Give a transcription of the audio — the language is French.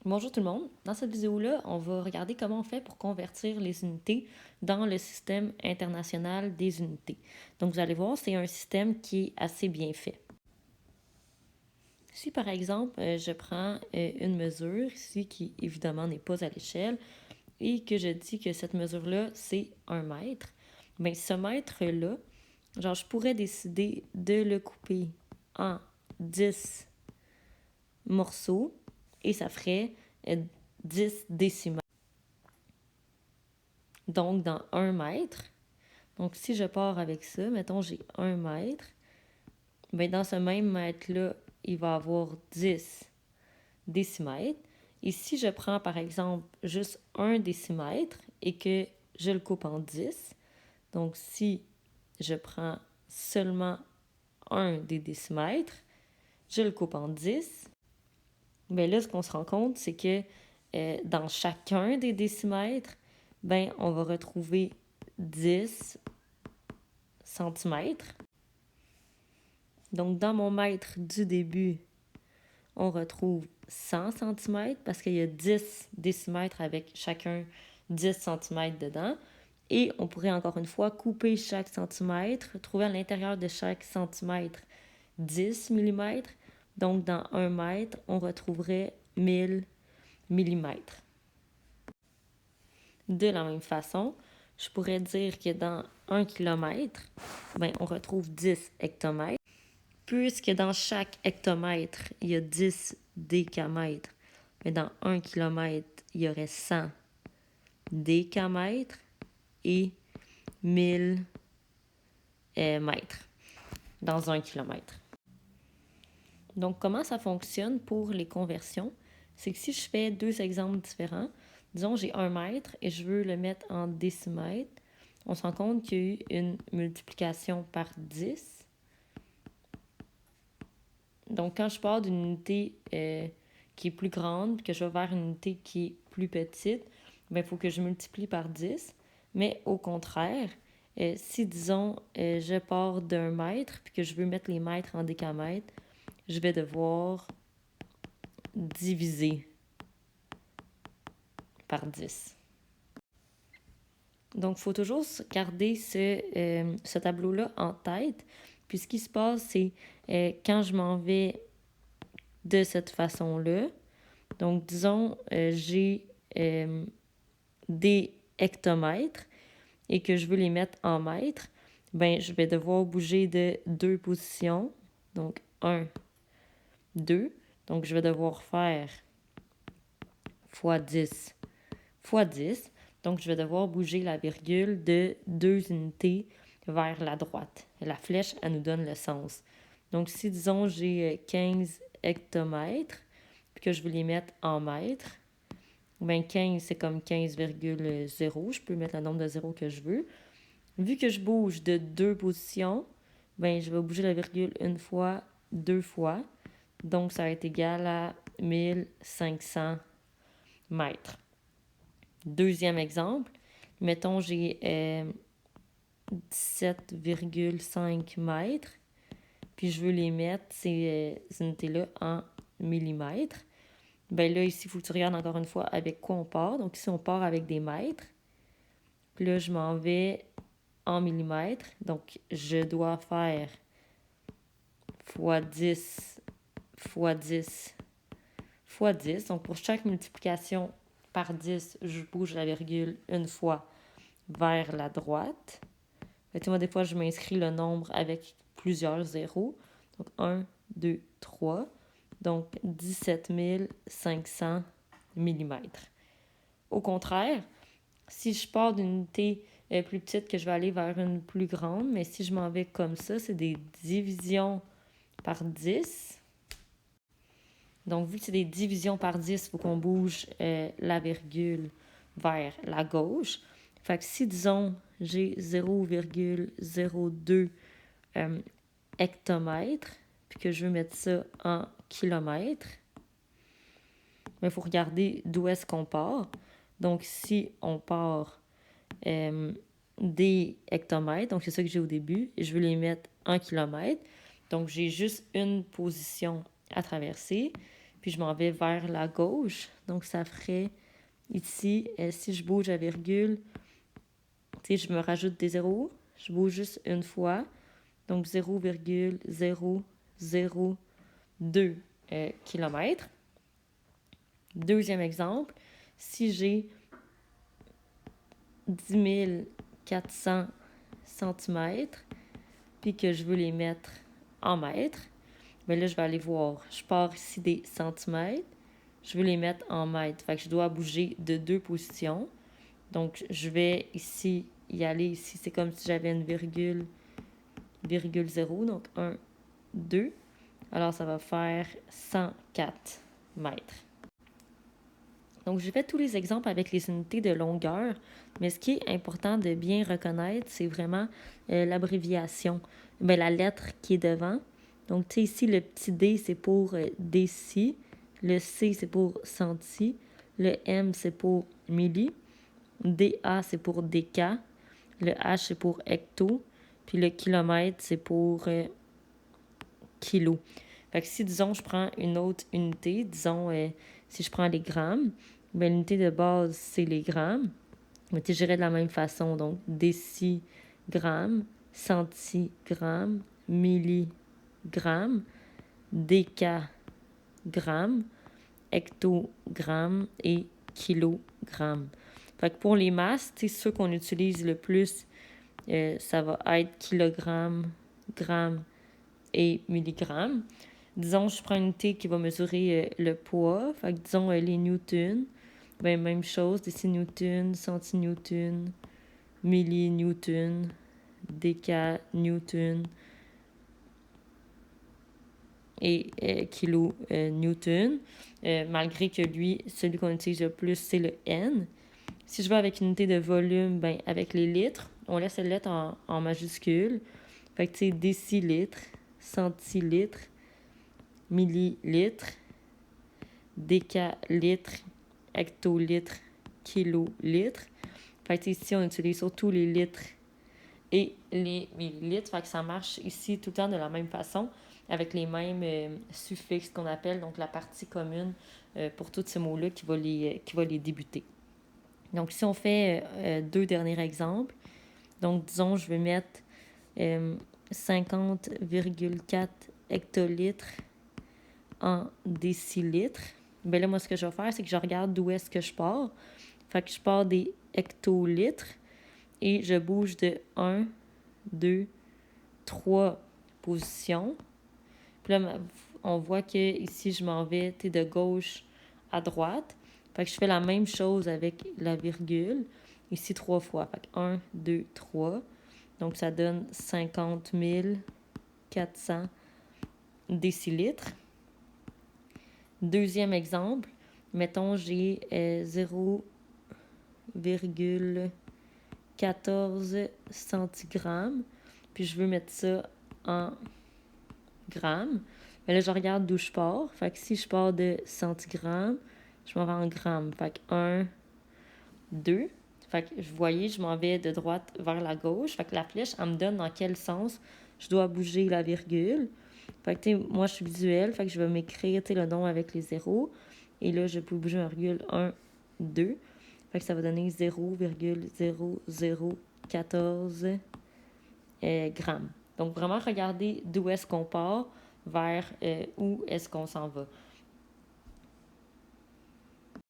Bonjour tout le monde. Dans cette vidéo-là, on va regarder comment on fait pour convertir les unités dans le système international des unités. Donc, vous allez voir, c'est un système qui est assez bien fait. Si par exemple, je prends une mesure ici qui évidemment n'est pas à l'échelle et que je dis que cette mesure-là, c'est 1 mètre, bien ce mètre-là, genre je pourrais décider de le couper en 10 morceaux et ça ferait 10 décimètres. Donc, dans 1 mètre, donc si je pars avec ça, mettons j'ai 1 mètre, bien dans ce même mètre-là, il va y avoir 10 décimètres. Et si je prends par exemple juste 1 décimètre et que je le coupe en 10, donc si je prends seulement 1 des décimètres, je le coupe en 10, bien là, ce qu'on se rend compte, c'est que dans chacun des décimètres, ben, on va retrouver 10 centimètres. Donc, dans mon mètre du début, on retrouve 100 centimètres parce qu'il y a 10 décimètres avec chacun 10 centimètres dedans. Et on pourrait encore une fois couper chaque centimètre, trouver à l'intérieur de chaque centimètre 10 mm. Donc, dans 1 mètre, on retrouverait 1000 mm. De la même façon, je pourrais dire que dans 1 km, ben, on retrouve 10 hectomètres. Puisque dans chaque hectomètre, il y a 10 décamètres, mais dans 1 km, il y aurait 100 décamètres et 1000 mètres dans 1 km. Donc, comment ça fonctionne pour les conversions? C'est que si je fais deux exemples différents, disons j'ai 1 mètre et je veux le mettre en décimètres, on se rend compte qu'il y a eu une multiplication par 10. Donc, quand je pars d'une unité qui est plus grande, que je vais vers une unité qui est plus petite, il faut que je multiplie par 10. Mais au contraire, si, disons, je pars d'1 mètre puis que je veux mettre les mètres en décamètres, je vais devoir diviser par 10. Donc, il faut toujours garder ce tableau-là en tête. Puis, ce qui se passe, c'est quand je m'en vais de cette façon-là, donc, disons, j'ai des hectomètres et que je veux les mettre en mètres, ben, je vais devoir bouger de 2 positions. Donc, 1, 2. Donc, je vais devoir faire fois 10 fois 10. Donc, je vais devoir bouger la virgule de 2 unités vers la droite. La flèche, elle nous donne le sens. Donc, si, disons, j'ai 15 hectomètres, puis que je veux les mettre en mètres, ben 15, c'est comme 15,0. Je peux mettre le nombre de zéros que je veux. Vu que je bouge de 2 positions, ben je vais bouger la virgule une fois, 2 fois. Donc, ça va être égal à 1500 mètres. Deuxième exemple, mettons j'ai 17,5 mètres, puis je veux les mettre, ces unités-là, en millimètres. Ben là, ici, il faut que tu regardes encore une fois avec quoi on part. Donc ici, on part avec des mètres. Puis là, je m'en vais en millimètres. Donc, je dois faire fois 10 fois 10 fois 10. Donc, pour chaque multiplication par 10, je bouge la virgule une fois vers la droite. Moi, des fois, je m'inscris le nombre avec plusieurs zéros. Donc, 1, 2, 3. Donc, 17 500 mm. Au contraire, si je pars d'une unité plus petite, que je vais aller vers une plus grande, mais si je m'en vais comme ça, c'est des divisions par 10. Donc, vu que c'est des divisions par 10, il faut qu'on bouge la virgule vers la gauche. Fait que si, disons, j'ai 0,02 hectomètres, puis que je veux mettre ça en kilomètres, il faut regarder d'où est-ce qu'on part. Donc, si on part des hectomètres, donc c'est ça que j'ai au début, et je veux les mettre en kilomètres, donc j'ai juste une position à traverser. puis je m'en vais vers la gauche. Donc, ça ferait ici, si je bouge la virgule, tu sais, je me rajoute des zéros, je bouge juste une fois. Donc, 0,002 km. Deuxième exemple, si j'ai 10 400 cm, puis que je veux les mettre en mètres, bien là, je vais aller voir. Je pars ici des centimètres, je veux les mettre en mètres. Fait que je dois bouger de 2 positions. Donc, je vais ici y aller. Ici, c'est comme si j'avais une virgule 0. Donc, 1, 2. Alors, ça va faire 104 mètres. Donc, j'ai fait tous les exemples avec les unités de longueur, mais ce qui est important de bien reconnaître, c'est vraiment l'abréviation, bien, la lettre qui est devant. Donc, tu sais, ici, le petit D, c'est pour déci, le C, c'est pour centi, le M, c'est pour milli, DA, c'est pour déca, le H, c'est pour hecto, puis le kilomètre, c'est pour kilo. Fait que si, disons, je prends une autre unité, disons, si je prends les grammes, bien, l'unité de base, c'est les grammes. Mais tu j'irais de la même façon. Donc, décigramme, centigramme, milligramme, décagramme, hectogramme et kilogramme. Fait que pour les masses, tu sais, ceux qu'on utilise le plus, ça va être kilogramme, gramme et milligramme. Disons, je prends une unité qui va mesurer le poids. Fait que disons les newtons. Ben, même chose, décinewtons, centinewtons, millinewtons, décanewtons et kilonewtons. Malgré que lui, celui qu'on utilise le plus, c'est le N. Si je vais avec une unité de volume, ben, avec les litres, on laisse les lettres en majuscule. Fait que tu sais, décilitres, centilitres, millilitres, décalitres, hectolitres, kilolitres. Fait que ici, on utilise surtout les litres et les millilitres. Fait que ça marche ici tout le temps de la même façon, avec les mêmes suffixes qu'on appelle, donc la partie commune pour tous ces mots-là qui va les débuter. Donc, si on fait deux derniers exemples, donc disons, je vais mettre 50,4 hectolitres en décilitres. Bien là, moi, ce que je vais faire, c'est que je regarde d'où est-ce que je pars. Fait que je pars des hectolitres et je bouge de 1, 2, 3 positions. Puis là, on voit que ici, je m'en vais de gauche à droite. Fait que je fais la même chose avec la virgule. Ici, 3 fois. Fait que 1, 2, 3. Donc, ça donne 50 400 décilitres. Deuxième exemple, mettons, j'ai 0,14 centigrammes, puis je veux mettre ça en grammes. Mais là, je regarde d'où je pars. Fait que si je pars de centigrammes, je m'en vais en grammes. Fait que 1, 2. Fait que vous voyez, je m'en vais de droite vers la gauche. Fait que la flèche, elle me donne dans quel sens je dois bouger la virgule. Fait que, moi, je suis visuelle. Fait que je vais m'écrire, le nom avec les zéros. Et là, je peux bouger ma virgule 1, 2. Fait que ça va donner 0,0014 grammes. Donc, vraiment, regardez d'où est-ce qu'on part vers où est-ce qu'on s'en va.